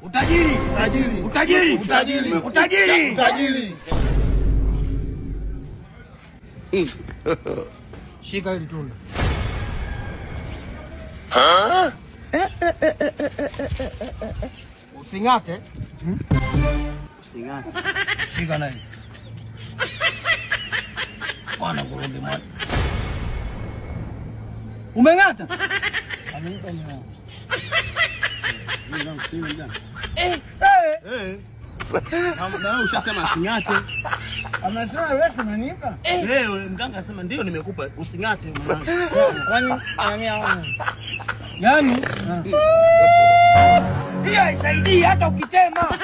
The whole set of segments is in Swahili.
Utajiri, utajiri, utajiri, utajiri, utajiri, utajiri. Shika hili tunda. Usingate. Usingate. Shika nani? Bwana ngurumbe mwana. Umengata? Amenipa mwana. Na ushasema usingate. Amesema wewe umenipa? Mganga asema ndio nimekupa usingate mwanangu. Kwani yani hii haisaidii hata ukitema.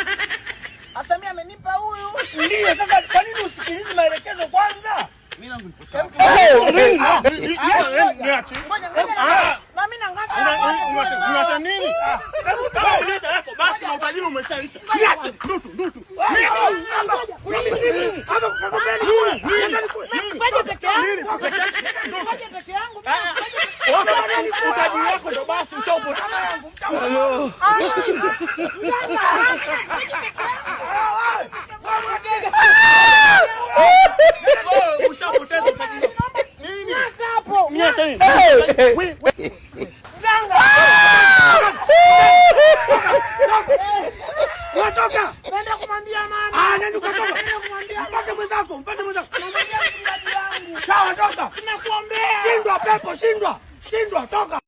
Asamia amenipa huyu. Ndio sasa kwa nini usikilize maelekezo kwanza? Mimi nangu nipo sawa. Niache. Na mimi nangata. Unata nini? Unaleta yako basi na utajiri umeshaisha. Niache. Ndutu. Kuna mizimu. Hapa kukakopeni kule. Fanya peke yangu. Fanya peke yangu. Utajiri wako ndo basi ushapotana yangu. Ushapoteza utajiri. Nini? Hapo. Miaka hii. Toka! Nenda kumwambia mama. Nenda ukatoka. Nenda kumwambia mpate mwenzako. Namwambia mradi wangu. Sawa, toka. Nakuombea. Shindwa pepo, shindwa. Toka.